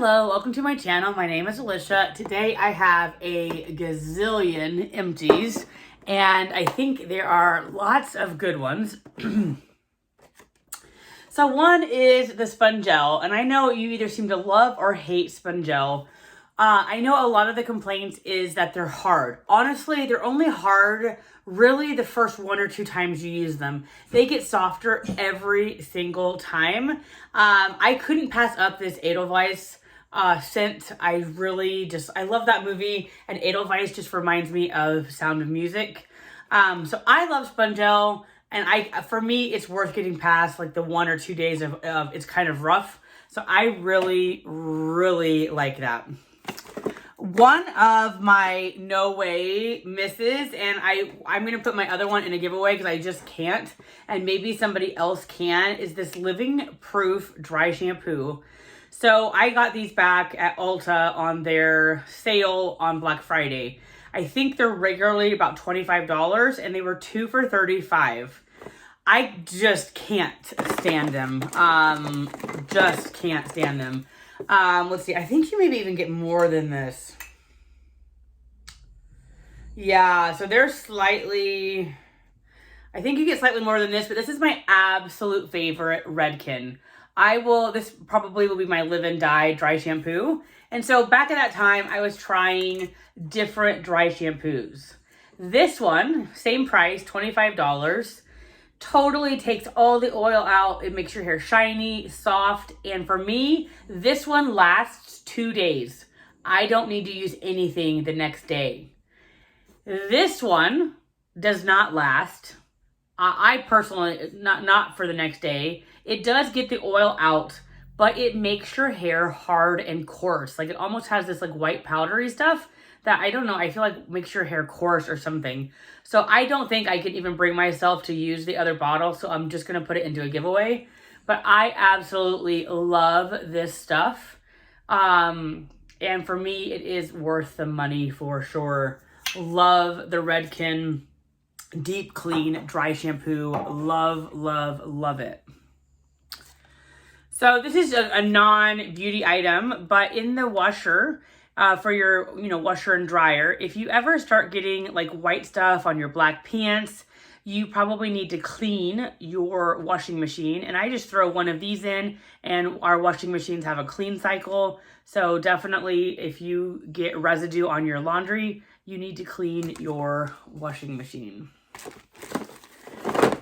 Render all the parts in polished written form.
Hello, welcome to my channel. My name is Alicia. Today I have a gazillion empties, and I think there are lots of good ones. So one is the Spongel, and I know you either seem to love or hate Spongel. I know a lot of the complaints is that they're hard. Honestly, they're only hard really the first one or two times you use them. They get softer every single time. I couldn't pass up this Edelweiss scent. I love that movie, and Edelweiss just reminds me of Sound of Music. So I love Spongel, and for me, it's worth getting past like the 1 or 2 days of it's kind of rough. So I really, really like that. One of my no way misses, and I'm going to put my other one in a giveaway because I just can't, and maybe somebody else can, is this Living Proof Dry Shampoo. So I got these back at Ulta on their sale on Black Friday. I think they're regularly about $25, and they were 2 for $35. I just can't stand them. Just can't stand them. Let's see. I think you maybe even get more than this. Yeah, so they're slightly, I think you get slightly more than this, but this is my absolute favorite Redken. This probably will be my live and die dry shampoo. And so back at that time, I was trying different dry shampoos. This one, same price, $25. Totally takes all the oil out. It makes your hair shiny, soft, and for me, this one lasts 2 days. I don't need to use anything the next day. This one does not last. I personally, not for the next day. It does get the oil out, but it makes your hair hard and coarse. Like it almost has this like white powdery stuff that I don't know, I feel like makes your hair coarse or something. So I don't think I can even bring myself to use the other bottle, so I'm just gonna put it into a giveaway. But I absolutely love this stuff. And for me, it is worth the money for sure. Love the Redken Deep Clean Dry Shampoo. Love, love, love it. So this is a non-beauty item, but in the washer, for your, washer and dryer, if you ever start getting like white stuff on your black pants, you probably need to clean your washing machine. And I just throw one of these in, and our washing machines have a clean cycle. So definitely if you get residue on your laundry, you need to clean your washing machine.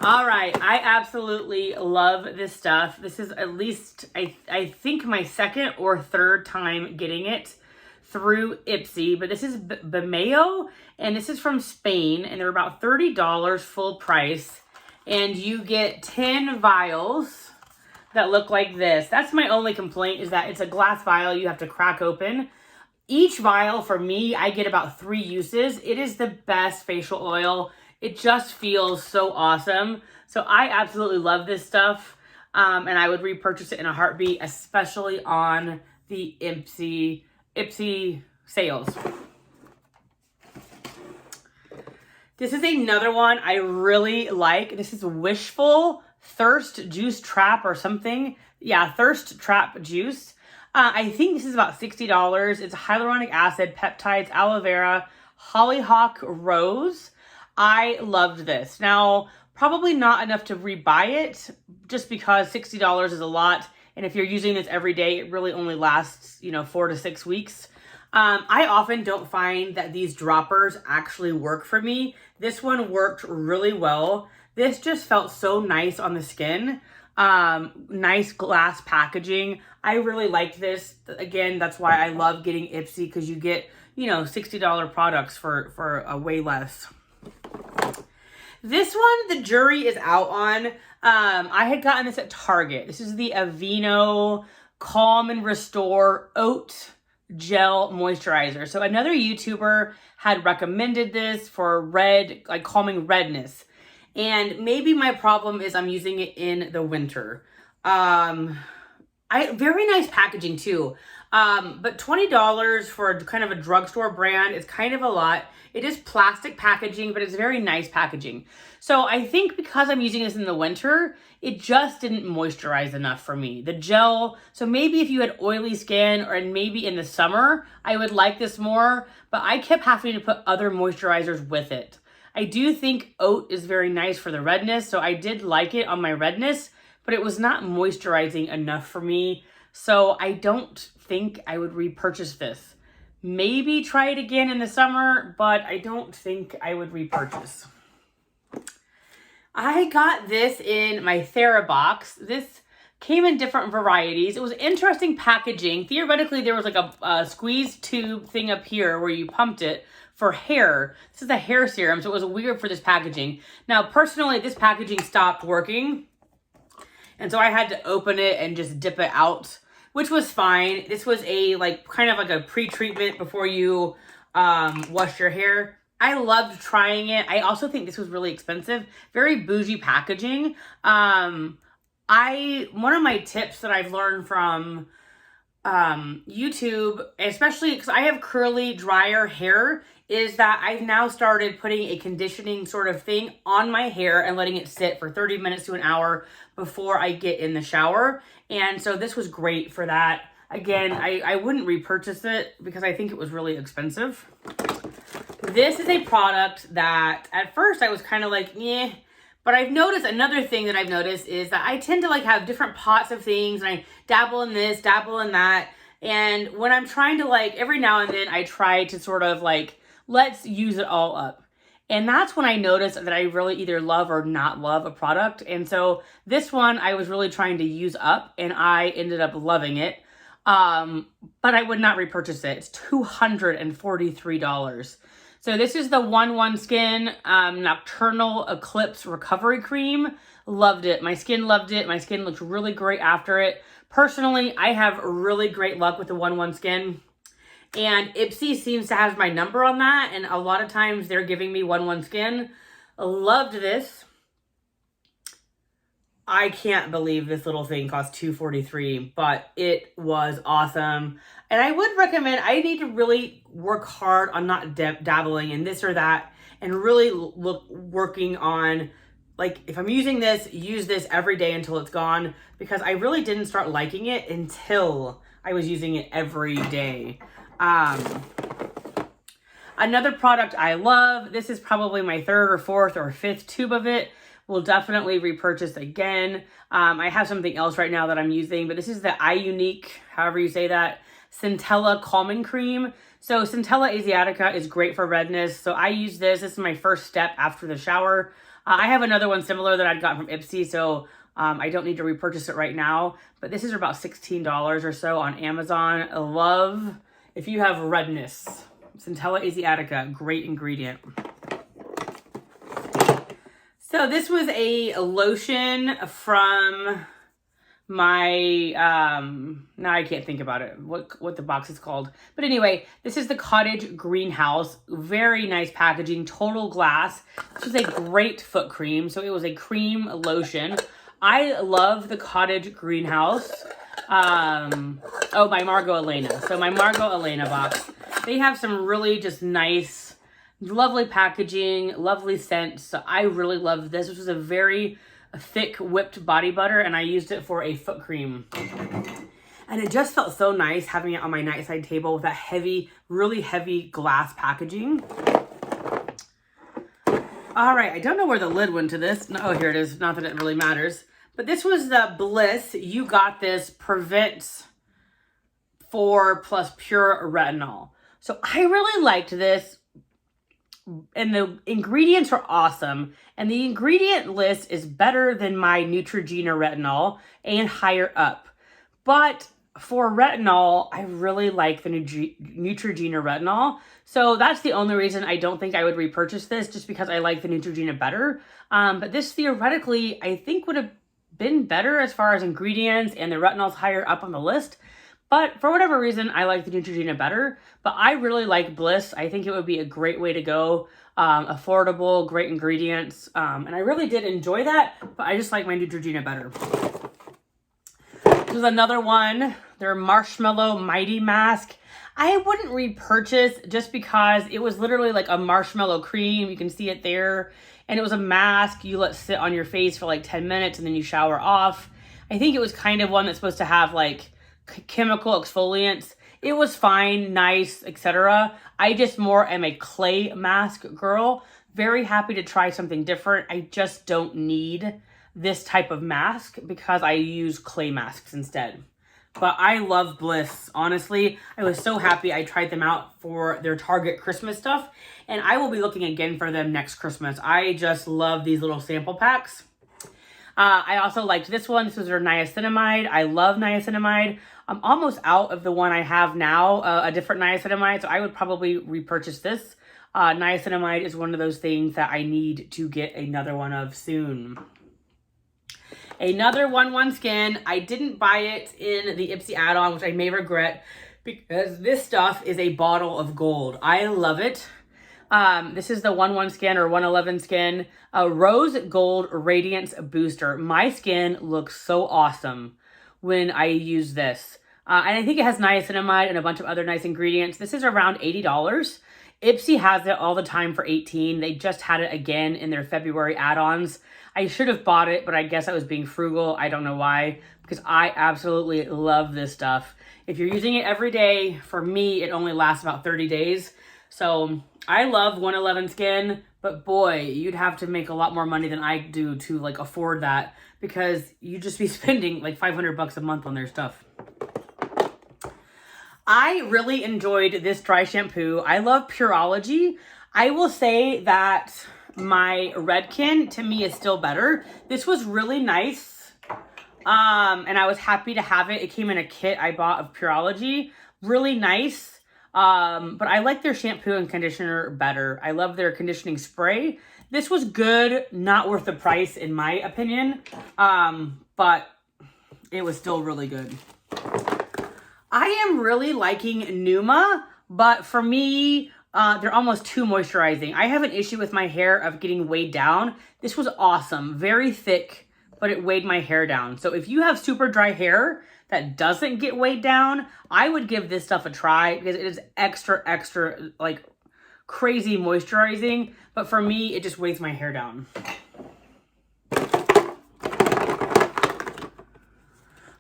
All right, I absolutely love this stuff. This is at least, I think my second or third time getting it through Ipsy, but this is Bemeo, and this is from Spain, and they're about $30 full price, and you get 10 vials that look like this. That's my only complaint, is that it's a glass vial you have to crack open. Each vial, for me, I get about 3 uses. It is the best facial oil. It just feels so awesome. So I absolutely love this stuff, and I would repurchase it in a heartbeat, especially on the Ipsy sales. This is another one I really like. This is Wishful Thirst Juice Trap or something. Yeah, Thirst Trap Juice. I think this is about $60. It's hyaluronic acid, peptides, aloe vera, hollyhock rose. I loved this. Now, probably not enough to rebuy it, just because $60 is a lot. And if you're using this every day, it really only lasts, 4 to 6 weeks. I often don't find that these droppers actually work for me. This one worked really well. This just felt so nice on the skin. Nice glass packaging. I really liked this. Again, that's why I love getting Ipsy, because you get, $60 products for a way less. This one, the jury is out on. I had gotten this at Target. This is the Aveeno Calm and Restore Oat Gel Moisturizer. So another YouTuber had recommended this for calming redness. And maybe my problem is I'm using it in the winter. Very nice packaging too. But $20 for a kind of a drugstore brand is kind of a lot. It is plastic packaging, but it's very nice packaging. So I think because I'm using this in the winter, it just didn't moisturize enough for me. The gel, so maybe if you had oily skin or maybe in the summer, I would like this more, but I kept having to put other moisturizers with it. I do think oat is very nice for the redness, so I did like it on my redness, but it was not moisturizing enough for me. So I don't think I would repurchase this. Maybe try it again in the summer, but I don't think I would repurchase. I got this in my Doterra box. This came in different varieties. It was interesting packaging. Theoretically, there was like a squeeze tube thing up here where you pumped it for hair. This is a hair serum, so it was weird for this packaging. Now, personally, this packaging stopped working, and so I had to open it and just dip it out, which was fine. This was a kind of like a pre-treatment before you wash your hair. I loved trying it. I also think this was really expensive. Very bougie packaging. One of my tips that I've learned from YouTube, especially because I have curly, drier hair, is that I've now started putting a conditioning sort of thing on my hair and letting it sit for 30 minutes to an hour before I get in the shower. And so this was great for that. Again, I wouldn't repurchase it because I think it was really expensive. This is a product that at first I was kind of like, yeah, but I've noticed another thing that I've noticed is that I tend to have different pots of things, and I dabble in this, dabble in that. And when I'm trying to every now and then I try to sort of let's use it all up. And that's when I noticed that I really either love or not love a product. And so this one I was really trying to use up, and I ended up loving it. But I would not repurchase it. It's $243. So this is the 1-1 Skin Nocturnal Eclipse Recovery Cream. Loved it. My skin loved it. My skin looked really great after it. Personally, I have really great luck with the 1-1 Skin. And Ipsy seems to have my number on that. And a lot of times they're giving me 1-1 Skin. Loved this. I can't believe this little thing cost $243, but it was awesome. And I would recommend, I need to really work hard on not dabbling in this or that, and really working on, if I'm using this, use this every day until it's gone, because I really didn't start liking it until I was using it every day. Another product I love, this is probably my third or fourth or fifth tube of it. Will definitely repurchase again. I have something else right now that I'm using, but this is the iUnique, however you say that, Cintella Calming Cream. So Cintella Asiatica is great for redness. So I use this. This is my first step after the shower. I have another one similar that I'd gotten from Ipsy, so I don't need to repurchase it right now. But this is about $16 or so on Amazon. I love, if you have redness, Cintella Asiatica, great ingredient. So this was a lotion from my, now I can't think about it, what the box is called. But anyway, this is the Cottage Greenhouse. Very nice packaging, total glass. This is a great foot cream. So it was a cream lotion. I love the Cottage Greenhouse. Oh, by Margot Elena. So my Margot Elena box. They have some really just nice, lovely packaging, lovely scents. So I really love this. This was a very thick whipped body butter, and I used it for a foot cream. And it just felt so nice having it on my nightside table with that heavy, really heavy glass packaging. All right, I don't know where the lid went to this. Oh, here it is. Not that it really matters. But this was the Bliss You Got This Prevent 4+ Pure Retinol. So I really liked this. And the ingredients are awesome. And the ingredient list is better than my Neutrogena retinol and higher up. But for retinol, I really like the Neutrogena retinol. So that's the only reason I don't think I would repurchase this, just because I like the Neutrogena better. But this theoretically, I think would have been better as far as ingredients, and the retinol's higher up on the list. But for whatever reason, I like the Neutrogena better. But I really like Bliss. I think it would be a great way to go. Affordable, great ingredients. And I really did enjoy that. But I just like my Neutrogena better. This is another one, their Marshmallow Mighty Mask. I wouldn't repurchase just because it was literally like a marshmallow cream. You can see it there. And it was a mask you let sit on your face for like 10 minutes and then you shower off. I think it was kind of one that's supposed to have like chemical exfoliants. It was fine, nice, etc. I just more am a clay mask girl. Very happy to try something different. I just don't need this type of mask because I use clay masks instead. But I love Bliss. Honestly, I was so happy I tried them out for their Target Christmas stuff. And I will be looking again for them next Christmas. I just love these little sample packs. I also liked this one. This was their Niacinamide. I love Niacinamide. I'm almost out of the one I have now, a different Niacinamide. So I would probably repurchase this. Niacinamide is one of those things that I need to get another one of soon. Another 1-1 Skin. I didn't buy it in the Ipsy add-on, which I may regret because this stuff is a bottle of gold. I love it. This is the 1-1 Skin or 111 Skin Rose Gold Radiance Booster. My skin looks so awesome when I use this. And I think it has niacinamide and a bunch of other nice ingredients. This is around $80. Ipsy has it all the time for $18. They just had it again in their February add-ons. I should have bought it, but I guess I was being frugal. I don't know why, because I absolutely love this stuff. If you're using it every day, for me, it only lasts about 30 days. So I love 111 Skin, but boy, you'd have to make a lot more money than I do to like afford that because you'd just be spending like $500 a month on their stuff. I really enjoyed this dry shampoo. I love Pureology. I will say that my Redken to me is still better. This was really nice. And I was happy to have it. It came in a kit I bought of Pureology. Really nice. But I like their shampoo and conditioner better. I love their conditioning spray. This was good, not worth the price in my opinion. But it was still really good. I am really liking Numa, but for me, they're almost too moisturizing. I have an issue with my hair of getting weighed down. This was awesome, very thick, but it weighed my hair down. So if you have super dry hair that doesn't get weighed down, I would give this stuff a try because it is extra, like crazy moisturizing. But for me, it just weighs my hair down.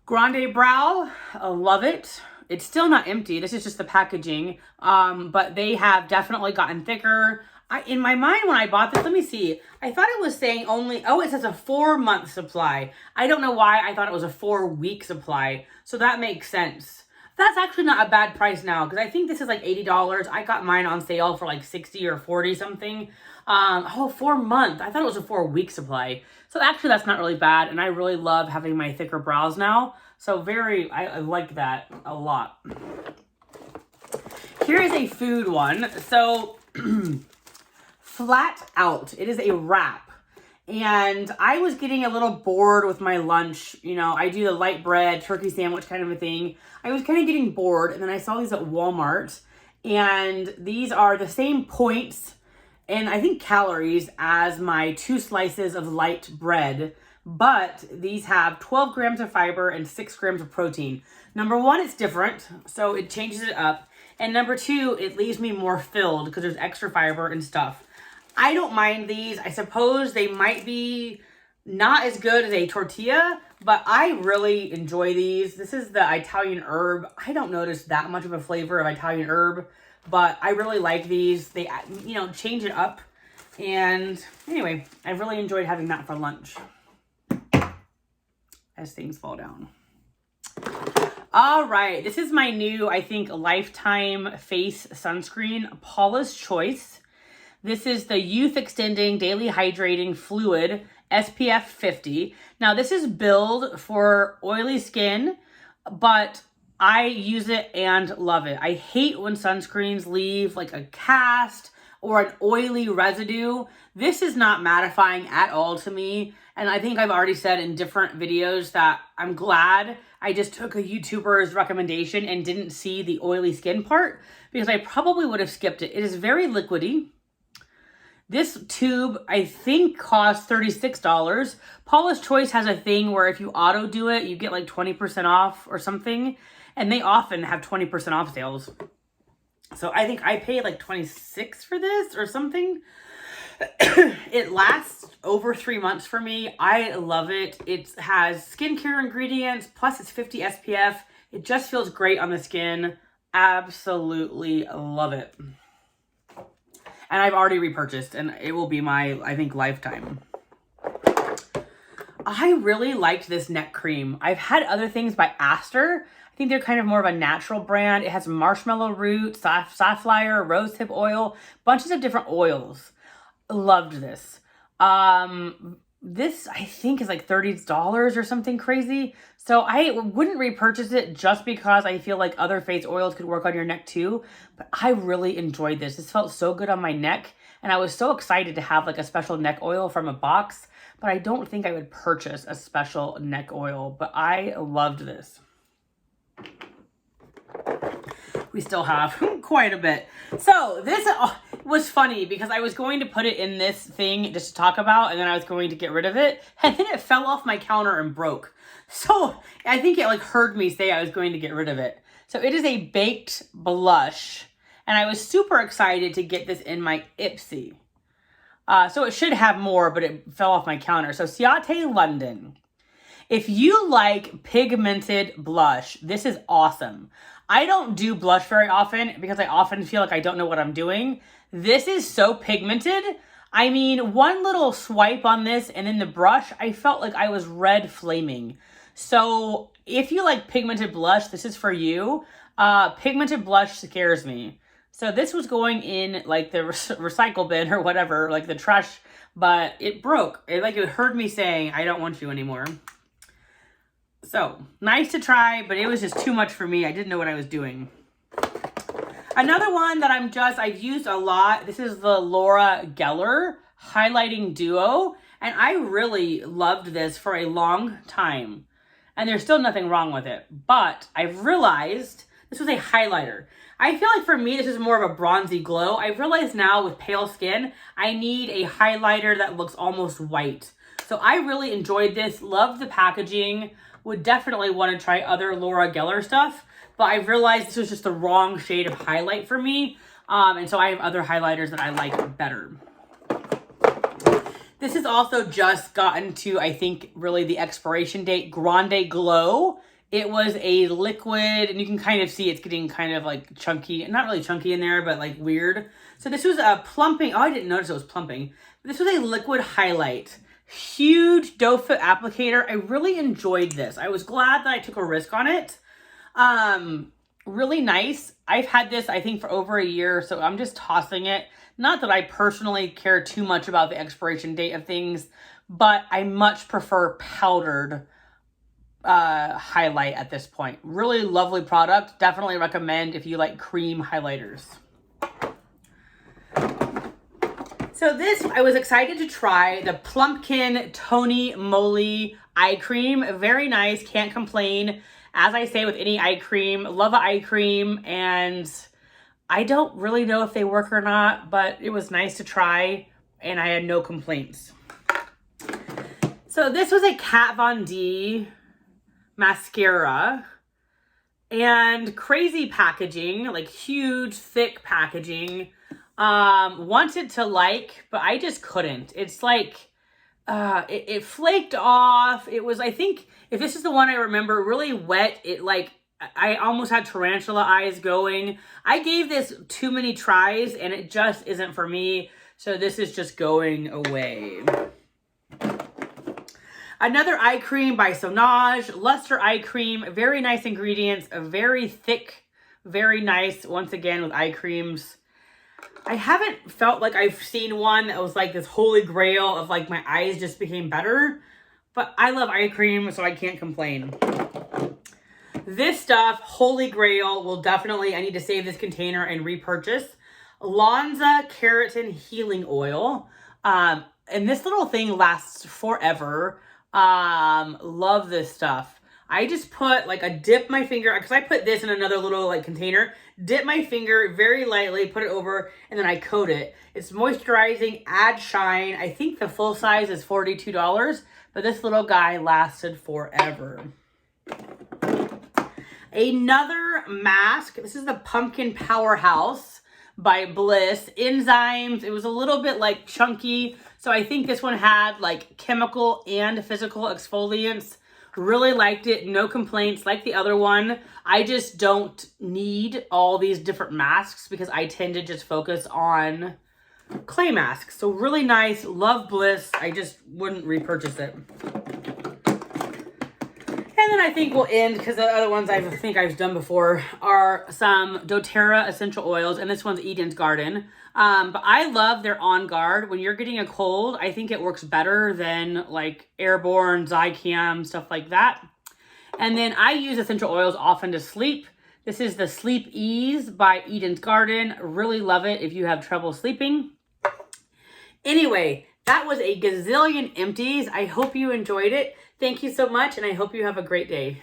Grande Brow, I love it. It's still not empty. This is just the packaging. But they have definitely gotten thicker. In my mind when I bought this, let me see. I thought it was saying only, oh, it says a 4-month supply. I don't know why I thought it was a 4-week supply. So that makes sense. That's actually not a bad price now because I think this is like $80. I got mine on sale for like 60 or 40 something. Oh, 4 months. I thought it was a 4-week supply. So actually that's not really bad. And I really love having my thicker brows now. So I like that a lot. Here is a food one. So Flat Out. It is a wrap. And I was getting a little bored with my lunch. You know, I do the light bread, turkey sandwich kind of a thing. I was kind of getting bored. And then I saw these at Walmart. And these are the same points and I think calories as my 2 slices of light bread. But these have 12 grams of fiber and 6 grams of protein. Number one, it's different. So it changes it up. And number two, it leaves me more filled because there's extra fiber and stuff. I don't mind these. I suppose they might be not as good as a tortilla, but I really enjoy these. This is the Italian herb. I don't notice that much of a flavor of Italian herb, but I really like these. They, you know, change it up. And anyway, I've really enjoyed having that for lunch as things fall down. All right, this is my new, I think, Lifetime face sunscreen, Paula's Choice. This is the Youth Extending Daily Hydrating Fluid SPF 50. Now, this is billed for oily skin, but I use it and love it. I hate when sunscreens leave like a cast or an oily residue. This is not mattifying at all to me. And I think I've already said in different videos that I'm glad I just took a YouTuber's recommendation and didn't see the oily skin part because I probably would have skipped it. It is very liquidy. This tube, I think, costs $36. Paula's Choice has a thing where if you auto do it, you get like 20% off or something. And they often have 20% off sales. So I think I paid like $26 for this or something. It lasts over 3 months for me. I love it. It has skincare ingredients, plus it's 50 SPF. It just feels great on the skin. Absolutely love it. And I've already repurchased, and it will be my, I think, lifetime. I really liked this neck cream. I've had other things by Aster. I think they're kind of more of a natural brand. It has marshmallow root, safflower, rosehip oil, bunches of different oils. Loved this. This I think is like $30 or something crazy. So I wouldn't repurchase it just because I feel like other face oils could work on your neck too. But I really enjoyed this. This felt so good on my neck. And I was so excited to have like a special neck oil from a box. But I don't think I would purchase a special neck oil. But I loved this. We still have quite a bit. So this was funny because I was going to put it in this thing just to talk about, and then I was going to get rid of it, and then it fell off my counter and broke. So I think it like heard me say I was going to get rid of it. So it is a baked blush, and I was super excited to get this in my Ipsy. So it should have more, but it fell off my counter. So Ciate London. If you like pigmented blush, this is awesome. I don't do blush very often because I often feel like I don't know what I'm doing. This is so pigmented. I mean, one little swipe on this and in the brush, I felt like I was red flaming. So if you like pigmented blush, this is for you. Pigmented blush scares me. So this was going in like the recycle bin or whatever, like the trash, but it broke. It heard me saying, I don't want you anymore. So, nice to try, but it was just too much for me. I didn't know what I was doing. Another one that I've used a lot. This is the Laura Geller Highlighting Duo. And I really loved this for a long time. And there's still nothing wrong with it. But I've realized this was a highlighter. I feel like for me, this is more of a bronzy glow. I've realized now with pale skin, I need a highlighter that looks almost white. So I really enjoyed this. Loved the packaging. Would definitely want to try other Laura Geller stuff, but I realized this was just the wrong shade of highlight for me, and so I have other highlighters that I like better. This has also just gotten to, I think, really the expiration date, Grande Glow. It was a liquid, and you can kind of see it's getting kind of like chunky, not really chunky in there, but like weird. So this was a plumping, oh, I didn't notice it was plumping. This was a liquid highlight. Huge doe foot applicator. I really enjoyed this. I was glad that I took a risk on it. Really nice. I've had this, I think, for over a year, so I'm just tossing it. Not that I personally care too much about the expiration date of things, but I much prefer powdered highlight at this point. Really lovely product. Definitely recommend if you like cream highlighters. So this, I was excited to try the Plumpkin Tony Moly eye cream. Very nice, can't complain. As I say with any eye cream, love an eye cream, and I don't really know if they work or not, but it was nice to try, and I had no complaints. So this was a Kat Von D mascara, and crazy packaging, like huge, thick packaging. Wanted to like, but I just couldn't. It's like, it flaked off. It was, I think, if this is the one I remember, really wet. It like, I almost had tarantula eyes going. I gave this too many tries and it just isn't for me. So this is just going away. Another eye cream by Sonage, Luster eye cream, very nice ingredients, very thick, very nice, once again with eye creams. I haven't felt like I've seen one that was like this holy grail of like my eyes just became better, but I love eye cream, so I can't complain. This stuff, holy grail, will definitely, I need to save this container and repurchase. Lonza Keratin Healing Oil. And this little thing lasts forever. Love this stuff. I just put like dip my finger, because I put this in another little like container, dip my finger very lightly, put it over, and then I coat it. It's moisturizing, add shine. I think the full size is $42, but this little guy lasted forever. Another mask, this is the Pumpkin Powerhouse by Bliss. Enzymes, it was a little bit like chunky, so I think this one had like chemical and physical exfoliants. Really liked it, no complaints like the other one. I just don't need all these different masks because I tend to just focus on clay masks. So really nice, love Bliss. I just wouldn't repurchase it. And then I think we'll end, because the other ones I think I've done before are some doTERRA essential oils, and this one's Eden's Garden. But I love their On Guard. When you're getting a cold, I think it works better than like Airborne, Zicam, stuff like that. And then I use essential oils often to sleep. This is the Sleep Ease by Eden's Garden. Really love it if you have trouble sleeping. Anyway, that was a gazillion empties. I hope you enjoyed it. Thank you so much, and I hope you have a great day.